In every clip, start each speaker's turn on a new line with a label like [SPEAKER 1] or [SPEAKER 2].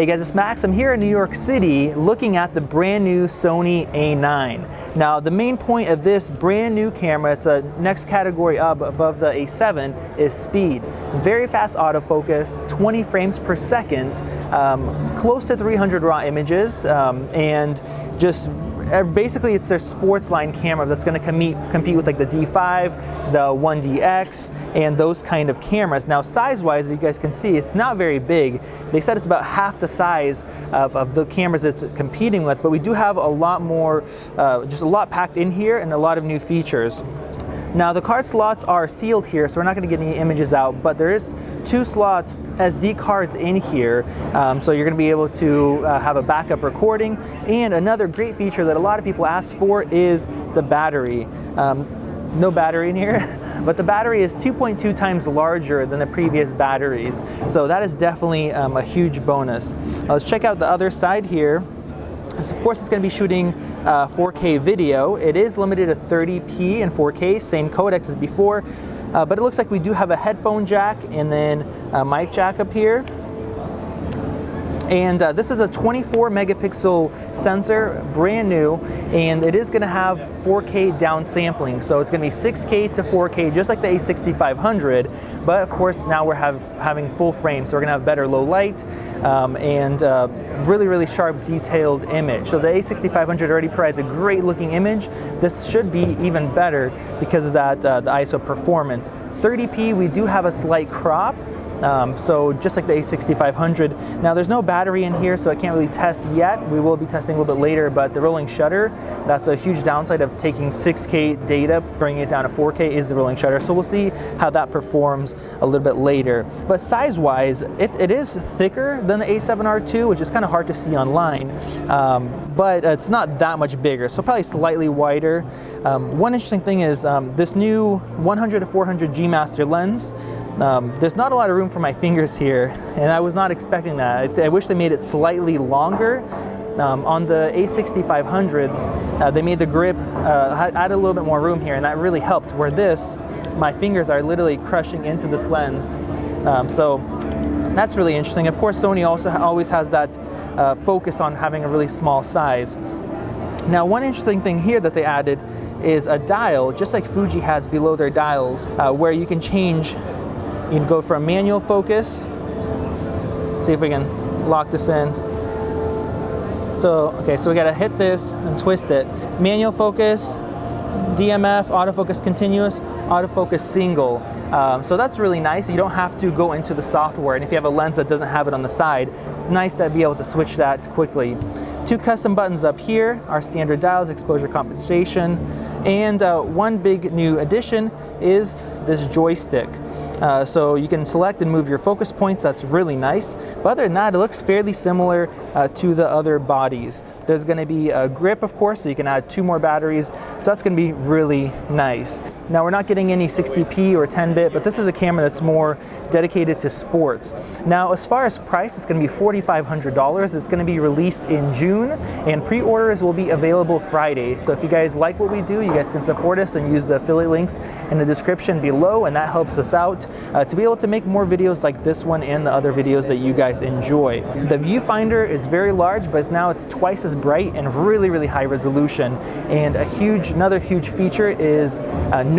[SPEAKER 1] Hey guys, it's Max. I'm here in New York City looking at the brand new Sony A9. Now the main point of this brand new camera, it's a next category up above the A7, is speed. Very fast autofocus, 20 frames per second, close to 300 raw images, and just basically it's their sports line camera that's going to compete with like the D5, the 1DX, and those kind of cameras. Now size-wise, as you guys can see, it's not very big. They said it's about half the size of the cameras it's competing with, but we do have a lot more, just a lot packed in here and a lot of new features. Now the card slots are sealed here, so we're not going to get any images out, but there is 2 slots SD cards in here, so you're going to be able to have a backup recording. And another great feature that a lot of people ask for is the battery. No battery in here, but the battery is 2.2 times larger than the previous batteries, so that is definitely a huge bonus. Let's check out the other side here. So of course it's going to be shooting 4K video. It is limited to 30p and 4K, same codecs as before, but it looks like we do have a headphone jack and then a mic jack up here. And this is a 24 megapixel sensor, brand new, and it is going to have 4K downsampling. So it's going to be 6K to 4K, just like the A6500. But of course, now we're having full frame, so we're going to have better low light and really, really sharp, detailed image. So the A6500 already provides a great looking image. This should be even better because of that the ISO performance. 30p, we do have a slight crop. So just like the A6500. Now there's no battery in here, so I can't really test yet. We will be testing a little bit later, but the rolling shutter, that's a huge downside of taking 6K data, bringing it down to 4K is the rolling shutter. So we'll see how that performs a little bit later. But size-wise, it is thicker than the A7R II, which is kind of hard to see online, but it's not that much bigger, so probably slightly wider. One interesting thing is this new 100 to 400 G Master lens. There's not a lot of room for my fingers here, and I was not expecting that. I wish they made it slightly longer. On the A6500s, they made the grip add a little bit more room here, and that really helped, where this, my fingers are literally crushing into this lens. So that's really interesting. Of course, Sony also always has that focus on having a really small size. Now, one interesting thing here that they added is a dial, just like Fuji has below their dials, where you can change. You can go from manual focus. Let's see if we can lock this in. So, okay, so we gotta hit this and twist it. Manual focus, DMF, autofocus continuous, autofocus single. So that's really nice. You don't have to go into the software, and if you have a lens that doesn't have it on the side, it's nice to be able to switch that quickly. 2 custom buttons up here, our standard dials, exposure compensation, and one big new addition is this joystick. So you can select and move your focus points. That's really nice. But other than that, it looks fairly similar to the other bodies. There's going to be a grip, of course, so you can add 2 more batteries. So that's going to be really nice. Now we're not getting any 60p or 10-bit, but this is a camera that's more dedicated to sports. Now as far as price, it's going to be $4,500. It's going to be released in June, and pre-orders will be available Friday. So if you guys like what we do, you guys can support us and use the affiliate links in the description below, and that helps us out to be able to make more videos like this one and the other videos that you guys enjoy. The viewfinder is very large, but now it's twice as bright and really, really high resolution. And another huge feature is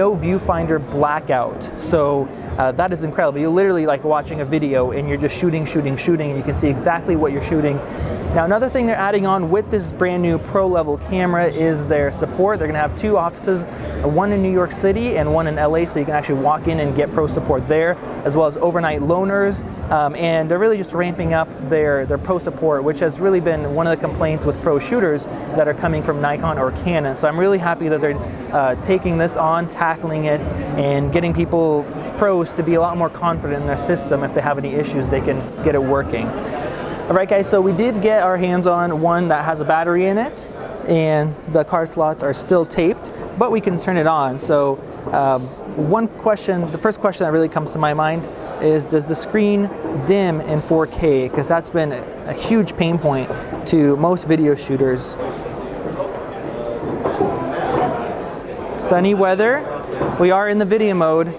[SPEAKER 1] no viewfinder blackout. So that is incredible. You're literally like watching a video and you're just shooting, and you can see exactly what you're shooting. Now another thing they're adding on with this brand new pro level camera is their support. They're going to have 2 offices, one in New York City and one in LA, so you can actually walk in and get pro support there, as well as overnight loaners, and they're really just ramping up their pro support, which has really been one of the complaints with pro shooters that are coming from Nikon or Canon. So I'm really happy that they're taking this on, tackling it, and getting people, pros, to be a lot more confident in their system. If they have any issues, they can get it working. Alright guys, so we did get our hands on one that has a battery in it, and the card slots are still taped, but we can turn it on. So the first question that really comes to my mind is, does the screen dim in 4K? Because that's been a huge pain point to most video shooters. Sunny weather, we are in the video mode.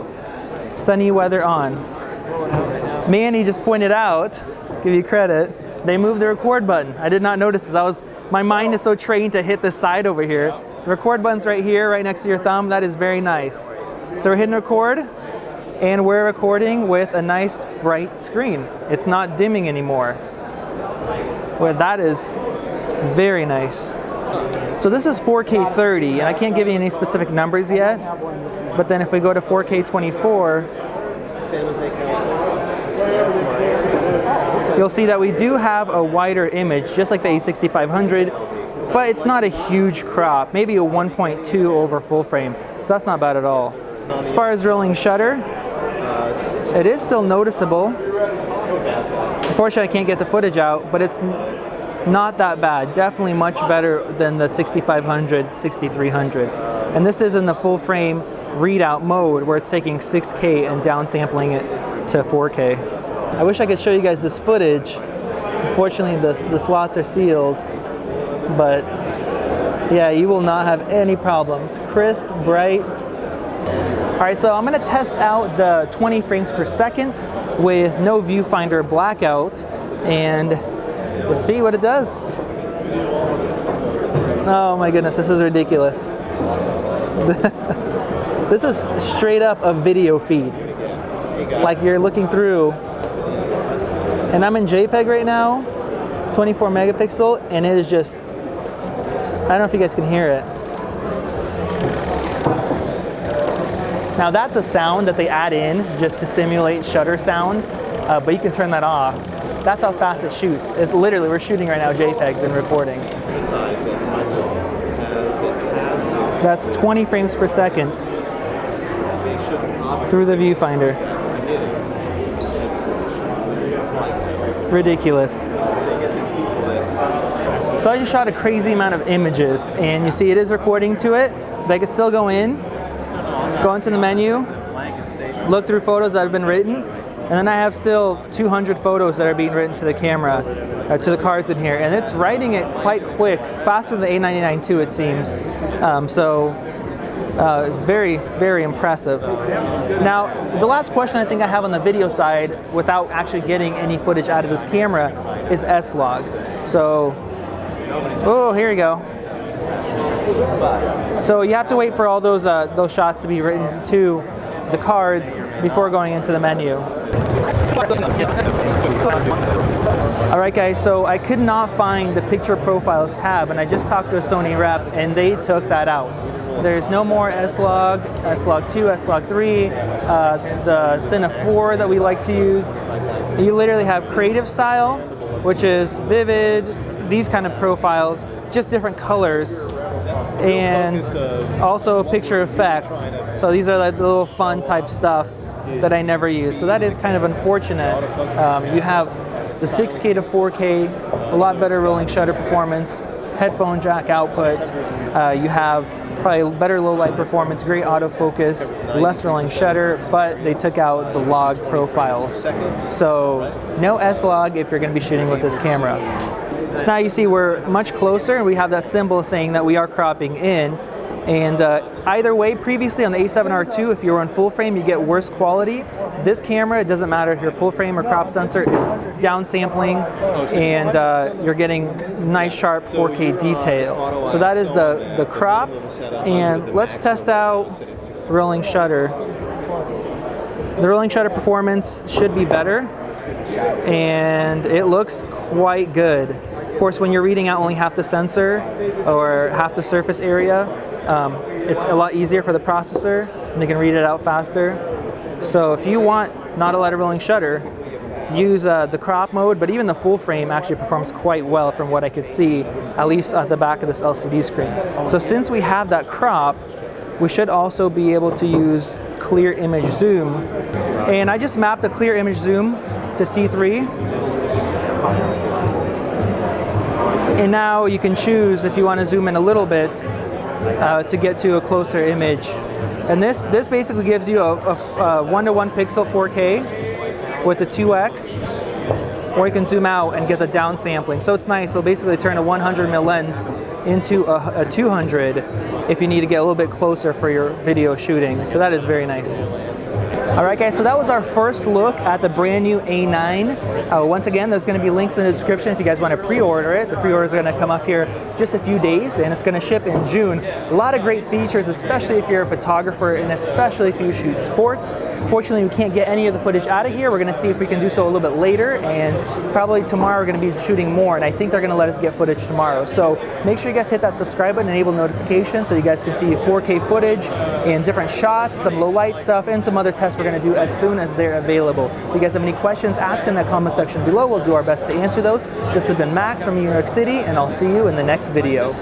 [SPEAKER 1] Sunny weather on. Manny just pointed out, give you credit, they moved the record button. I did not notice this. My mind is so trained to hit the side over here. The record button's right here, right next to your thumb. That is very nice. So we're hitting record, and we're recording with a nice bright screen. It's not dimming anymore. Well, that is very nice. So this is 4K 30, and I can't give you any specific numbers yet. But then if we go to 4K 24, you'll see that we do have a wider image, just like the A6500, but it's not a huge crop, maybe a 1.2 over full frame. So that's not bad at all. As far as rolling shutter, it is still noticeable. Unfortunately, I can't get the footage out, but it's not that bad. Definitely much better than the 6500, 6300. And this is in the full frame readout mode where it's taking 6K and downsampling it to 4K. I wish I could show you guys this footage. Unfortunately, the slots are sealed, but yeah, you will not have any problems. Crisp, bright. All right, so I'm gonna test out the 20 frames per second with no viewfinder blackout, and let's see what it does. Oh my goodness, this is ridiculous. This is straight up a video feed. Like you're looking through, and I'm in JPEG right now, 24 megapixel, and it is just, I don't know if you guys can hear it. Now that's a sound that they add in just to simulate shutter sound, but you can turn that off. That's how fast it shoots. It literally, we're shooting right now JPEGs and recording. That's 20 frames per second through the viewfinder. Ridiculous. So I just shot a crazy amount of images, and you see it is recording to it, but I can still go into the menu, look through photos that have been written, and then I have still 200 photos that are being written to the camera, to the cards in here, and it's writing it quite quick, faster than the A99 II, it seems. Very, very impressive. Now, the last question I think I have on the video side, without actually getting any footage out of this camera, is S-Log. So, oh, here you go. So you have to wait for all those shots to be written to the cards before going into the menu. Alright guys, so I could not find the picture profiles tab, and I just talked to a Sony rep and they took that out. There's no more S-Log, S-Log 2, S-Log 3, the Cine 4 that we like to use. You literally have creative style, which is vivid, these kind of profiles, just different colors, and also picture effect. So these are like the little fun type stuff that I never use. So that is kind of unfortunate. You have the 6K to 4K, a lot better rolling shutter performance, headphone jack output. You have probably better low light performance, great autofocus, less rolling shutter, but they took out the log profiles. So no S-Log if you're going to be shooting with this camera. So now you see we're much closer, and we have that symbol saying that we are cropping in. And either way, previously on the A7R II, if you were on full frame, you get worse quality. This camera, it doesn't matter if you're full frame or crop sensor, it's downsampling, and you're getting nice sharp 4K detail. So that is the crop, and let's test out rolling shutter. The rolling shutter performance should be better, and it looks quite good. Of course, when you're reading out only half the sensor or half the surface area, it's a lot easier for the processor, and they can read it out faster. So if you want not a lot of rolling shutter, use the crop mode, but even the full frame actually performs quite well from what I could see, at least at the back of this LCD screen. So since we have that crop, we should also be able to use clear image zoom. And I just mapped the clear image zoom to C3. And now you can choose if you want to zoom in a little bit to get to a closer image. And this basically gives you a 1:1 pixel 4K with the 2x, or you can zoom out and get the downsampling. So it's nice. So basically turn a 100mm lens into a 200 if you need to get a little bit closer for your video shooting. So that is very nice. All right, guys, so that was our first look at the brand new A9. Once again, there's going to be links in the description if you guys want to pre-order it. The pre-orders are going to come up here just a few days, and it's going to ship in June. A lot of great features, especially if you're a photographer and especially if you shoot sports. Fortunately, we can't get any of the footage out of here. We're going to see if we can do so a little bit later, and probably tomorrow we're going to be shooting more, and I think they're going to let us get footage tomorrow. So make sure you guys hit that subscribe button and enable notifications so you guys can see 4K footage and different shots, some low light stuff, and some other tests we're going to do as soon as they're available. If you guys have any questions, ask in that comment section below. We'll do our best to answer those. This has been Max from New York City, and I'll see you in the next video.